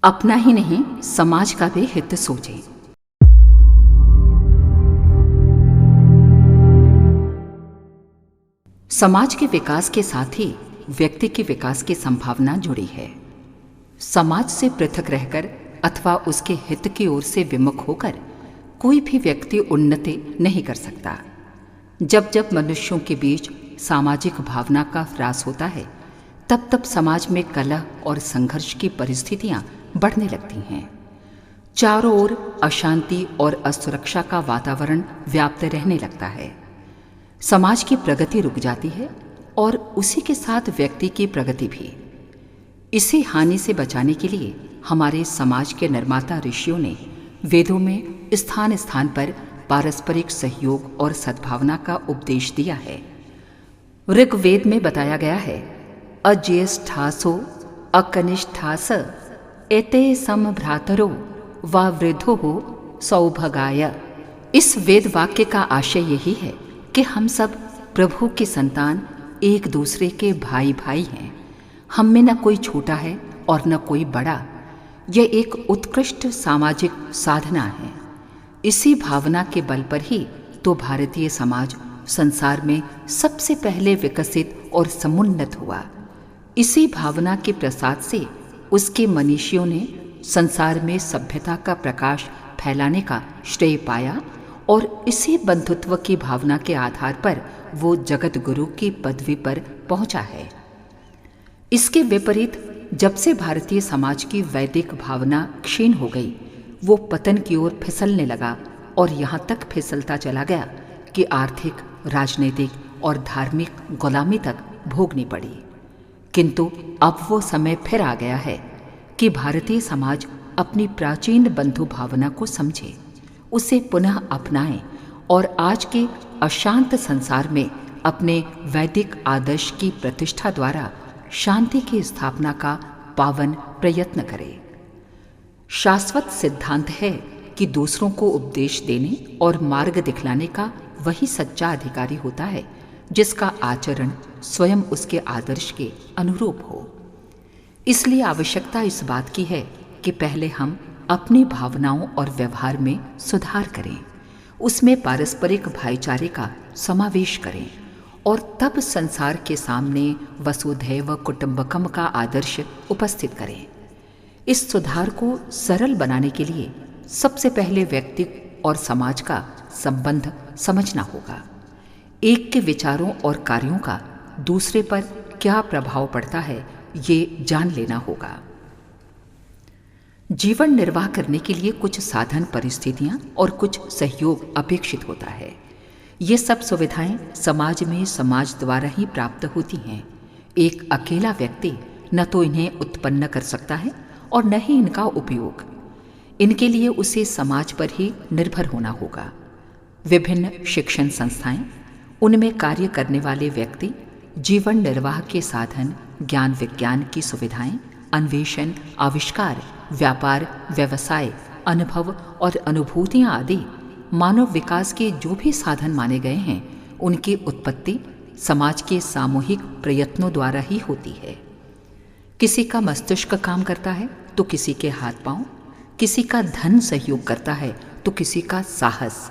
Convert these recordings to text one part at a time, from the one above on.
अपना ही नहीं समाज का भी हित सोचें। समाज के विकास के साथ ही व्यक्ति के विकास की संभावना जुड़ी है। समाज से पृथक रहकर अथवा उसके हित की ओर से विमुख होकर कोई भी व्यक्ति उन्नति नहीं कर सकता। जब जब मनुष्यों के बीच सामाजिक भावना का ह्रास होता है, तब तब समाज में कलह और संघर्ष की परिस्थितियां बढ़ने लगती हैं। चारों ओर अशांति और असुरक्षा का वातावरण व्याप्त रहने लगता है। समाज की प्रगति रुक जाती है और उसी के साथ व्यक्ति की प्रगति भी। इसी हानि से बचाने के लिए हमारे समाज के निर्माता ऋषियों ने वेदों में स्थान स्थान पर पारस्परिक सहयोग और सद्भावना का उपदेश दिया है। ऋग्वेद में बताया गया है, अज्येष्ठासो अकनिष्ठास एते समभ्रातरो वा वृद्धो सौभगाय। इस वेद वाक्य का आशय यही है कि हम सब प्रभु की संतान एक दूसरे के भाई भाई हैं। हम में न कोई छोटा है और न कोई बड़ा। यह एक उत्कृष्ट सामाजिक साधना है। इसी भावना के बल पर ही तो भारतीय समाज संसार में सबसे पहले विकसित और समुन्नत हुआ। इसी भावना के प्रसाद से उसके मनीषियों ने संसार में सभ्यता का प्रकाश फैलाने का श्रेय पाया और इसी बंधुत्व की भावना के आधार पर वो जगत गुरु की पदवी पर पहुंचा है। इसके विपरीत जब से भारतीय समाज की वैदिक भावना क्षीण हो गई, वो पतन की ओर फिसलने लगा और यहाँ तक फिसलता चला गया कि आर्थिक, राजनीतिक और धार्मिक गुलामी तक भोगनी पड़ी। किंतु अब वो समय फिर आ गया है कि भारतीय समाज अपनी प्राचीन बंधु भावना को समझे, उसे पुनः अपनाएं और आज के अशांत संसार में अपने वैदिक आदर्श की प्रतिष्ठा द्वारा शांति की स्थापना का पावन प्रयत्न करे। शाश्वत सिद्धांत है कि दूसरों को उपदेश देने और मार्ग दिखलाने का वही सच्चा अधिकारी होता है जिसका आचरण स्वयं उसके आदर्श के अनुरूप हो। इसलिए आवश्यकता इस बात की है कि पहले हम अपनी भावनाओं और व्यवहार में सुधार करें, उसमें पारस्परिक भाईचारे का समावेश करें और तब संसार के सामने वसुधैव कुटुंबकम का आदर्श उपस्थित करें। इस सुधार को सरल बनाने के लिए सबसे पहले व्यक्ति और समाज का संबंध समझना होगा। एक के विचारों और कार्यों का दूसरे पर क्या प्रभाव पड़ता है, ये जान लेना होगा। जीवन निर्वाह करने के लिए कुछ साधन परिस्थितियां और कुछ सहयोग अपेक्षित होता है। ये सब सुविधाएं समाज में समाज द्वारा ही प्राप्त होती हैं। एक अकेला व्यक्ति न तो इन्हें उत्पन्न कर सकता है और न ही इनका उपयोग। इनके लिए उसे समाज पर ही निर्भर होना होगा। विभिन्न शिक्षण संस्थाएं, उनमें कार्य करने वाले व्यक्ति, जीवन निर्वाह के साधन, ज्ञान विज्ञान की सुविधाएं, अन्वेषण, आविष्कार, व्यापार, व्यवसाय, अनुभव और अनुभूतियां आदि मानव विकास के जो भी साधन माने गए हैं, उनकी उत्पत्ति समाज के सामूहिक प्रयत्नों द्वारा ही होती है। किसी का मस्तिष्क काम करता है तो किसी के हाथ पांव, किसी का धन सहयोग करता है तो किसी का साहस।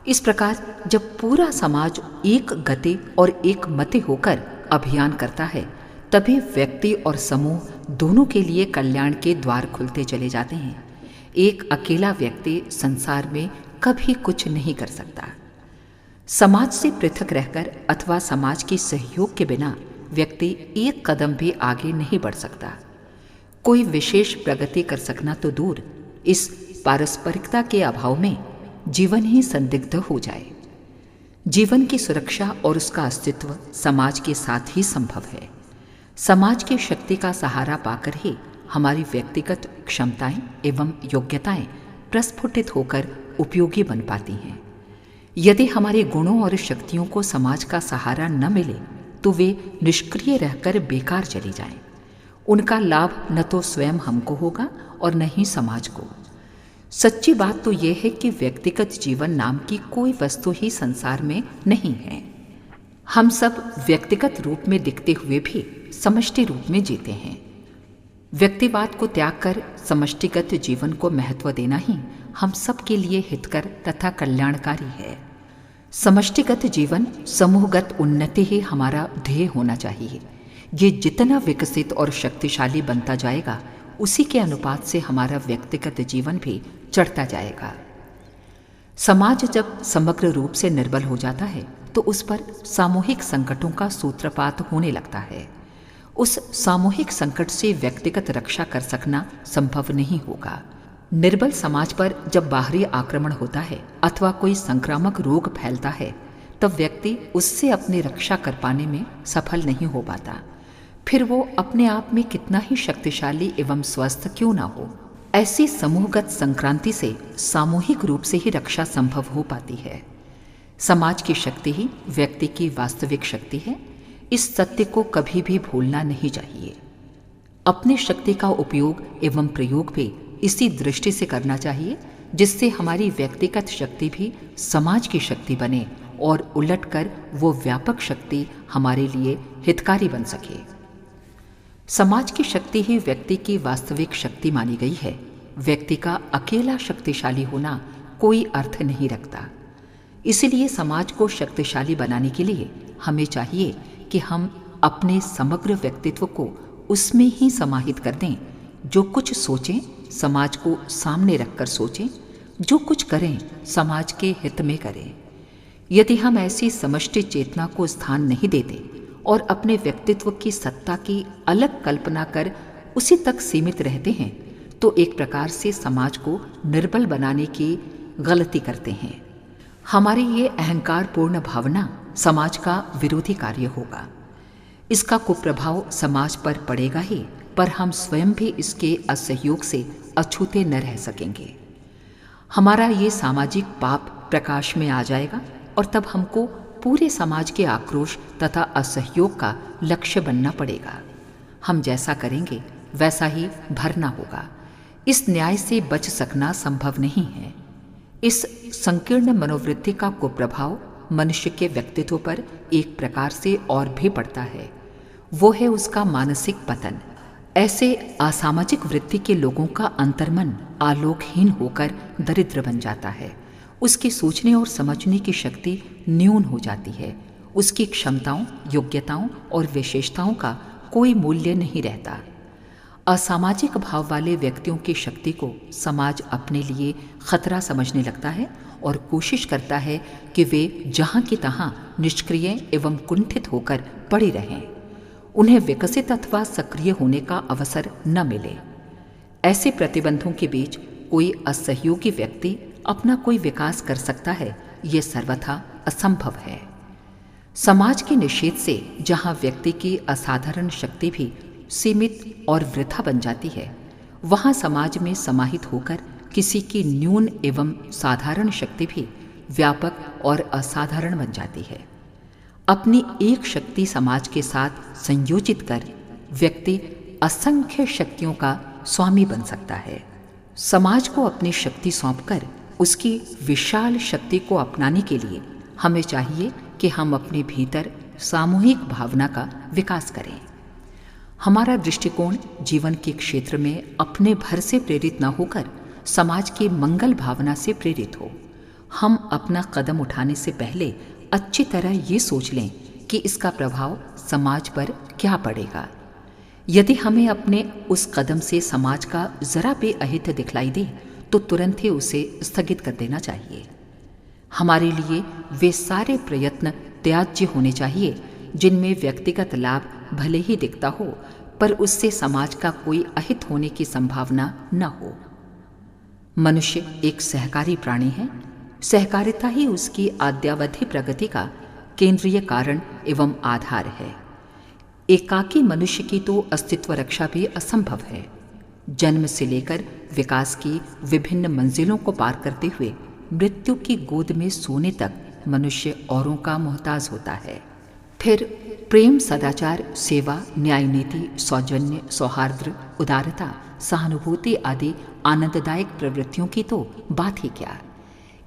इस प्रकार जब पूरा समाज एक गति और एक मति होकर अभियान करता है, तभी व्यक्ति और समूह दोनों के लिए कल्याण के द्वार खुलते चले जाते हैं। एक अकेला व्यक्ति संसार में कभी कुछ नहीं कर सकता। समाज से पृथक रहकर अथवा समाज के सहयोग के बिना व्यक्ति एक कदम भी आगे नहीं बढ़ सकता। कोई विशेष प्रगति कर सकना तो दूर, इस पारस्परिकता के अभाव में जीवन ही संदिग्ध हो जाए। जीवन की सुरक्षा और उसका अस्तित्व समाज के साथ ही संभव है। समाज की शक्ति का सहारा पाकर ही हमारी व्यक्तिगत क्षमताएं एवं योग्यताएं प्रस्फुटित होकर उपयोगी बन पाती हैं। यदि हमारे गुणों और शक्तियों को समाज का सहारा न मिले तो वे निष्क्रिय रहकर बेकार चली जाएं। उनका लाभ न तो स्वयं हमको होगा और न ही समाज को। सच्ची बात तो यह है कि व्यक्तिगत जीवन नाम की कोई वस्तु ही संसार में नहीं है। हम सब व्यक्तिगत रूप में दिखते हुए भी समष्टि रूप में जीते हैं। व्यक्तिवाद को त्याग कर समष्टिगत जीवन को महत्व देना ही हम सब के लिए हितकर तथा कल्याणकारी है। समष्टिगत जीवन, समूहगत उन्नति ही हमारा ध्येय होना चाहिए। ये जितना विकसित और शक्तिशाली बनता जाएगा, उसी के अनुपात से हमारा व्यक्तिगत जीवन भी चढ़ता जाएगा। समाज जब समग्र रूप से निर्बल हो जाता है तो उस पर सामूहिक संकटों का सूत्रपात होने लगता है। उस सामूहिक संकट से व्यक्तिगत रक्षा कर सकना संभव नहीं होगा। निर्बल समाज पर जब बाहरी आक्रमण होता है अथवा कोई संक्रामक रोग फैलता है, तब व्यक्ति उससे अपनी रक्षा कर पाने में सफल नहीं हो पाता। फिर वो अपने आप में कितना ही शक्तिशाली एवं स्वस्थ क्यों ना हो, ऐसी समूहगत संक्रांति से सामूहिक रूप से ही रक्षा संभव हो पाती है। समाज की शक्ति ही व्यक्ति की वास्तविक शक्ति है। इस सत्य को कभी भी भूलना नहीं चाहिए। अपनी शक्ति का उपयोग एवं प्रयोग भी इसी दृष्टि से करना चाहिए, जिससे हमारी व्यक्तिगत शक्ति भी समाज की शक्ति बने और उलटकर वो व्यापक शक्ति हमारे लिए हितकारी बन सके। समाज की शक्ति ही व्यक्ति की वास्तविक शक्ति मानी गई है। व्यक्ति का अकेला शक्तिशाली होना कोई अर्थ नहीं रखता। इसलिए समाज को शक्तिशाली बनाने के लिए हमें चाहिए कि हम अपने समग्र व्यक्तित्व को उसमें ही समाहित कर दें। जो कुछ सोचें, समाज को सामने रखकर सोचें। जो कुछ करें, समाज के हित में करें। यदि हम ऐसी समष्टि चेतना को स्थान नहीं देते और अपने व्यक्तित्व की सत्ता की अलग कल्पना कर उसी तक सीमित रहते हैं, तो एक प्रकार से समाज को निर्बल बनाने की गलती करते हैं। हमारी ये अहंकारपूर्ण भावना समाज का विरोधी कार्य होगा। इसका कुप्रभाव समाज पर पड़ेगा ही, पर हम स्वयं भी इसके असहयोग से अछूते न रह सकेंगे। हमारा ये सामाजिक पाप प्रकाश में आ जाएगा और तब हमको पूरे समाज के आक्रोश तथा असहयोग का लक्ष्य बनना पड़ेगा। हम जैसा करेंगे वैसा ही भरना होगा। इस न्याय से बच सकना संभव नहीं है। इस संकीर्ण मनोवृत्ति का कुप्रभाव मनुष्य के व्यक्तित्व पर एक प्रकार से और भी पड़ता है। वो है उसका मानसिक पतन। ऐसे असामाजिक वृत्ति के लोगों का अंतर्मन आलोकहीन होकर दरिद्र बन जाता है। उसकी सोचने और समझने की शक्ति न्यून हो जाती है। उसकी क्षमताओं, योग्यताओं और विशेषताओं का कोई मूल्य नहीं रहता। असामाजिक भाव वाले व्यक्तियों की शक्ति को समाज अपने लिए खतरा समझने लगता है और कोशिश करता है कि वे जहाँ की तहाँ निष्क्रिय एवं कुंठित होकर पड़े रहें। उन्हें विकसित अथवा सक्रिय होने का अवसर न मिले। ऐसे प्रतिबंधों के बीच कोई असहयोगी व्यक्ति अपना कोई विकास कर सकता है, ये सर्वथा असंभव है। समाज के निषेध से जहाँ व्यक्ति की असाधारण शक्ति भी सीमित और वृथा बन जाती है, वहाँ समाज में समाहित होकर किसी की न्यून एवं साधारण शक्ति भी व्यापक और असाधारण बन जाती है। अपनी एक शक्ति समाज के साथ संयोजित कर व्यक्ति असंख्य शक्तियों का स्वामी बन सकता है। समाज को अपनी शक्ति सौंपकर उसकी विशाल शक्ति को अपनाने के लिए हमें चाहिए कि हम अपने भीतर सामूहिक भावना का विकास करें। हमारा दृष्टिकोण जीवन के क्षेत्र में अपने भर से प्रेरित न होकर समाज की मंगल भावना से प्रेरित हो। हम अपना कदम उठाने से पहले अच्छी तरह ये सोच लें कि इसका प्रभाव समाज पर क्या पड़ेगा। यदि हमें अपने उस कदम से समाज का जरा भी अहित दिखलाई दे तो तुरंत ही उसे स्थगित कर देना चाहिए। हमारे लिए वे सारे प्रयत्न त्याज्य होने चाहिए जिनमें व्यक्तिगत लाभ भले ही दिखता हो, पर उससे समाज का कोई अहित होने की संभावना न हो। मनुष्य एक सहकारी प्राणी है। सहकारिता ही उसकी आद्यावधि प्रगति का केंद्रीय कारण एवं आधार है। एकाकी मनुष्य की तो अस्तित्व रक्षा भी असंभव है। जन्म से लेकर विकास की विभिन्न मंजिलों को पार करते हुए मृत्यु की गोद में सोने तक मनुष्य औरों का मोहताज होता है। फिर प्रेम, सदाचार, सेवा, न्याय नीति, सौजन्य, सौहार्द, उदारता, सहानुभूति आदि आनंददायक प्रवृत्तियों की तो बात ही क्या।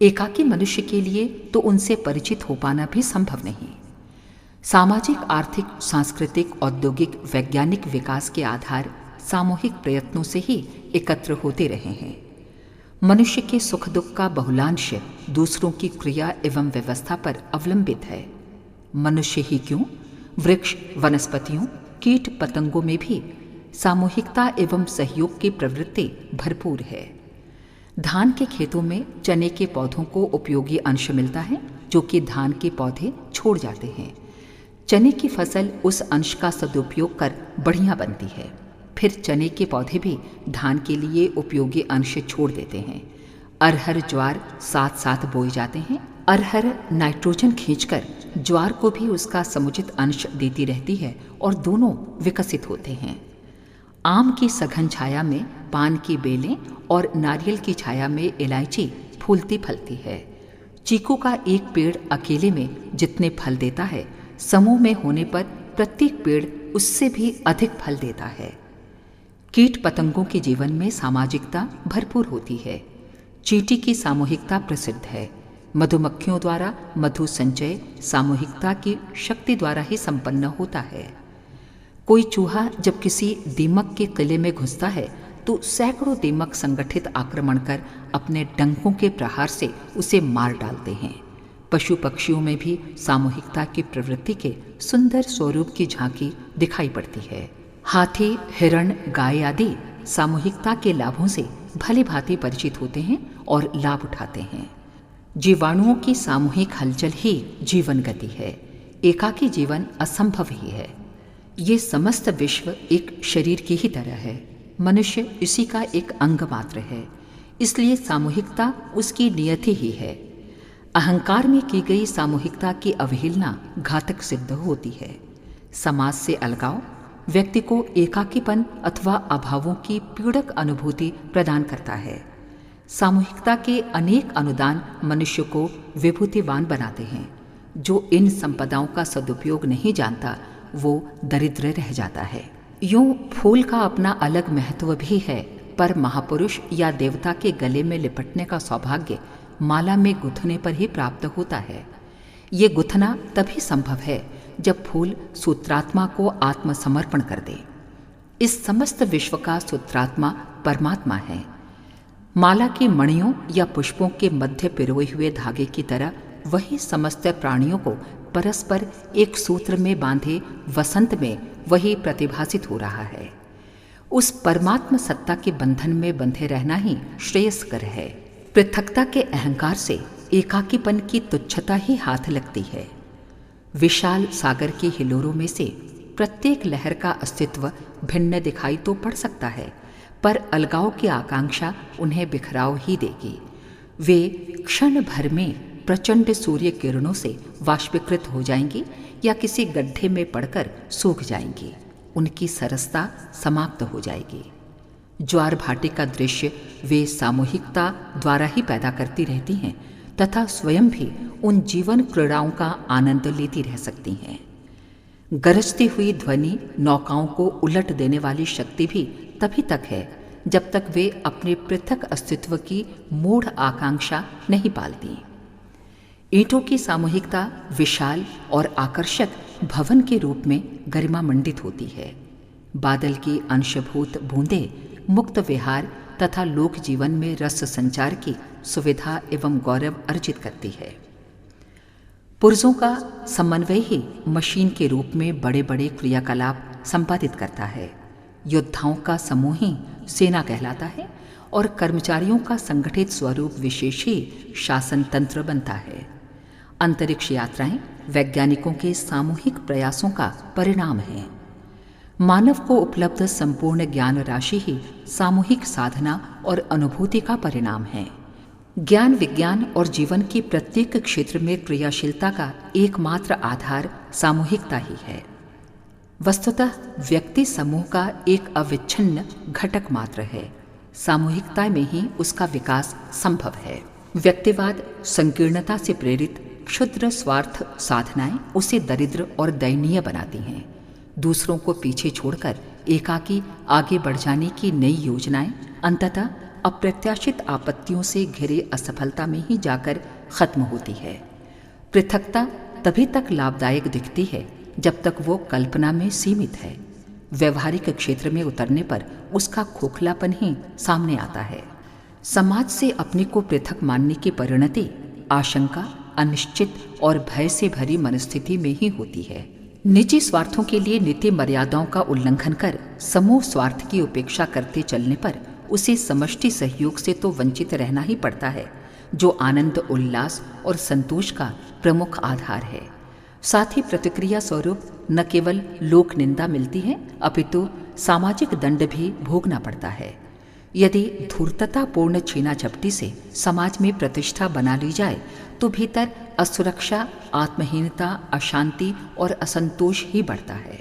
एकाकी मनुष्य के लिए तो उनसे परिचित हो पाना भी संभव नहीं। सामाजिक, आर्थिक, सांस्कृतिक, औद्योगिक, वैज्ञानिक विकास के आधार सामूहिक प्रयत्नों से ही एकत्र होते रहे हैं। मनुष्य के सुख दुख का बहुलांश दूसरों की क्रिया एवं व्यवस्था पर अवलंबित है। मनुष्य ही क्यों, वृक्ष, वनस्पतियों, कीट पतंगों में भी सामूहिकता एवं सहयोग की प्रवृत्ति भरपूर है। धान के खेतों में चने के पौधों को उपयोगी अंश मिलता है जो कि धान के पौधे छोड़ जाते हैं। चने की फसल उस अंश का सदुपयोग कर बढ़िया बनती है। फिर चने के पौधे भी धान के लिए उपयोगी अंश छोड़ देते हैं। अरहर, ज्वार साथ साथ बोए जाते हैं। अरहर नाइट्रोजन खींचकर ज्वार को भी उसका समुचित अंश देती रहती है और दोनों विकसित होते हैं। आम की सघन छाया में पान की बेलें और नारियल की छाया में इलायची फूलती फलती है। चीकू का एक पेड़ अकेले में जितने फल देता है, समूह में होने पर प्रत्येक पेड़ उससे भी अधिक फल देता है। कीट पतंगों के जीवन में सामाजिकता भरपूर होती है। चींटी की सामूहिकता प्रसिद्ध है। मधुमक्खियों द्वारा मधु संचय सामूहिकता की शक्ति द्वारा ही संपन्न होता है। कोई चूहा जब किसी दीमक के किले में घुसता है तो सैकड़ों दीमक संगठित आक्रमण कर अपने डंकों के प्रहार से उसे मार डालते हैं। पशु पक्षियों में भी सामूहिकता की प्रवृत्ति के सुंदर स्वरूप की झांकी दिखाई पड़ती है। हाथी, हिरण, गाय आदि सामूहिकता के लाभों से भली भांति परिचित होते हैं और लाभ उठाते हैं। जीवाणुओं की सामूहिक हलचल ही जीवन गति है। एकाकी जीवन असंभव ही है। ये समस्त विश्व एक शरीर की ही तरह है। मनुष्य इसी का एक अंग मात्र है, इसलिए सामूहिकता उसकी नियति ही है। अहंकार में की गई सामूहिकता की अवहेलना घातक सिद्ध होती है। समाज से अलगाव व्यक्ति को एकाकीपन अथवा अभावों की पीड़क अनुभूति प्रदान करता है। सामूहिकता के अनेक अनुदान मनुष्य को विभूतिवान बनाते हैं। जो इन संपदाओं का सदुपयोग नहीं जानता वो दरिद्र रह जाता है। यूं फूल का अपना अलग महत्व भी है, पर महापुरुष या देवता के गले में लिपटने का सौभाग्य माला में गुथने पर ही प्राप्त होता है। ये गुथना तभी संभव है जब फूल सूत्रात्मा को आत्मसमर्पण कर दे। इस समस्त विश्व का सूत्रात्मा परमात्मा है। माला की मणियों या पुष्पों के मध्य पिरोए हुए धागे की तरह वही समस्त प्राणियों को परस्पर एक सूत्र में बांधे वसंत में वही प्रतिभासित हो रहा है। उस परमात्म सत्ता के बंधन में बंधे रहना ही श्रेयस्कर है। पृथकता के अहंकार से एकाकीपन की तुच्छता ही हाथ लगती है। विशाल सागर की हिलोरों में से प्रत्येक लहर का अस्तित्व भिन्न दिखाई तो पड़ सकता है, पर अलगाव की आकांक्षा उन्हें बिखराव ही देगी। वे क्षण भर में प्रचंड सूर्य किरणों से वाष्पीकृत हो जाएंगी या किसी गड्ढे में पड़कर सूख जाएंगी। उनकी सरसता समाप्त हो जाएगी। ज्वार भाटे का दृश्य वे सामूहिकता द्वारा ही पैदा करती रहती हैं तथा स्वयं भी उन जीवन क्रीड़ाओं का आनंद लेती रह सकती हैं। गरजती हुई ध्वनि नौकाओं को उलट देने वाली शक्ति भी तभी तक है जब तक वे अपने पृथक अस्तित्व की मूढ़ आकांक्षा नहीं पालती। ईंटों की सामूहिकता विशाल और आकर्षक भवन के रूप में गरिमा मंडित होती है। बादल की अंशभूत बूंदें मुक्त विहार तथा लोक जीवन में रस संचार की सुविधा एवं गौरव अर्जित करती है। पुर्जों का समन्वय ही मशीन के रूप में बड़े बड़े क्रियाकलाप संपादित करता है। योद्धाओं का समूह ही सेना कहलाता है और कर्मचारियों का संगठित स्वरूप विशेष ही शासन तंत्र बनता है। अंतरिक्ष यात्राएं वैज्ञानिकों के सामूहिक प्रयासों का परिणाम है। मानव को उपलब्ध संपूर्ण ज्ञान राशि ही सामूहिक साधना और अनुभूति का परिणाम है। ज्ञान, विज्ञान और जीवन की प्रत्येक क्षेत्र में क्रियाशीलता का एकमात्र आधार सामूहिकता ही है। वस्तुतः व्यक्ति समूह का एक अविच्छिन्न घटक मात्र है। सामूहिकता में ही उसका विकास संभव है। व्यक्तिवाद, संकीर्णता से प्रेरित क्षुद्र स्वार्थ साधनाएं उसे दरिद्र और दयनीय बनाती हैं। दूसरों को पीछे छोड़कर एकाकी आगे बढ़ जाने की नई योजनाएं अंततः अप्रत्याशित आपत्तियों से घिरे असफलता में ही जाकर खत्म होती है। पृथकता तभी तक लाभदायक दिखती है जब तक वो कल्पना में सीमित है। व्यवहारिक क्षेत्र में उतरने पर उसका खोखलापन ही सामने आता है। समाज से अपने को पृथक मानने की परिणति आशंका, अनिश्चित और भय से भरी मनस्थिति में ही होती है। निजी स्वार्थों के लिए नीति मर्यादाओं का उल्लंघन कर समूह स्वार्थ की उपेक्षा करते चलने पर उसे समष्टि सहयोग से तो वंचित रहना ही पड़ता है, जो आनंद, उल्लास और संतोष का प्रमुख आधार है। साथ ही प्रतिक्रिया स्वरूप न केवल लोक निंदा मिलती है, अपितु सामाजिक दंड भी भोगना पड़ता है। यदि धूर्ततापूर्ण छीना झपटी से समाज में प्रतिष्ठा बना ली जाए तो भीतर असुरक्षा, आत्महीनता, अशांति और असंतोष ही बढ़ता है।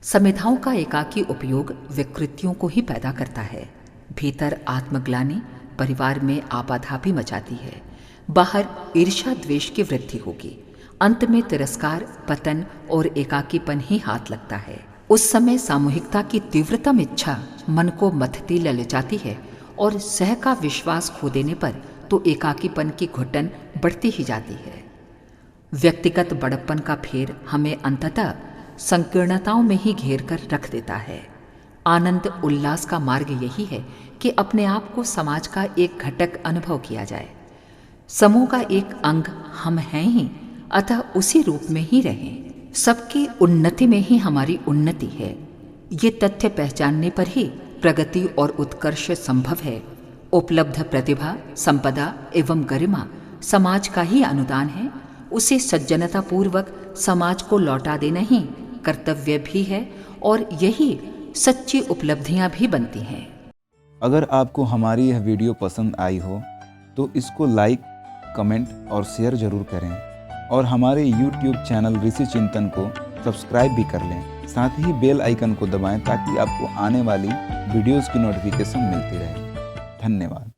संविधाओं का एकाकी उपयोग विकृतियों को ही पैदा करता है। भीतर आत्मग्लानि, परिवार में आपाधापी मचाती है, बाहर ईर्ष्या द्वेष की वृद्धि होगी, अंत में तिरस्कार, पतन और एकाकीपन ही हाथ लगता है। उस समय सामूहिकता की तीव्रतम इच्छा मन को मथती ललचाती है और सह का विश्वास खो देने पर तो एकाकीपन की घुटन बढ़ती ही जाती है। व्यक्तिगत बड़प्पन का फेर हमें अंततः संकीर्णताओं में ही घेर कर रख देता है। आनंद उल्लास का मार्ग यही है कि अपने आप को समाज का एक घटक अनुभव किया जाए। समूह का एक अंग हम हैं ही, अतः उसी रूप में ही रहें। सबकी उन्नति में ही हमारी उन्नति है। ये तथ्य पहचानने पर ही प्रगति और उत्कर्ष संभव है। उपलब्ध प्रतिभा, संपदा एवं गरिमा समाज का ही अनुदान है। उसे सज्जनतापूर्वक समाज को लौटा देना ही कर्तव्य भी है और यही सच्ची उपलब्धियां भी बनती हैं। अगर आपको हमारी यह वीडियो पसंद आई हो तो इसको लाइक, कमेंट और शेयर जरूर करें और हमारे YouTube चैनल ऋषि चिंतन को सब्सक्राइब भी कर लें। साथ ही बेल आइकन को दबाएं ताकि आपको आने वाली वीडियोस की नोटिफिकेशन मिलती रहे। धन्यवाद।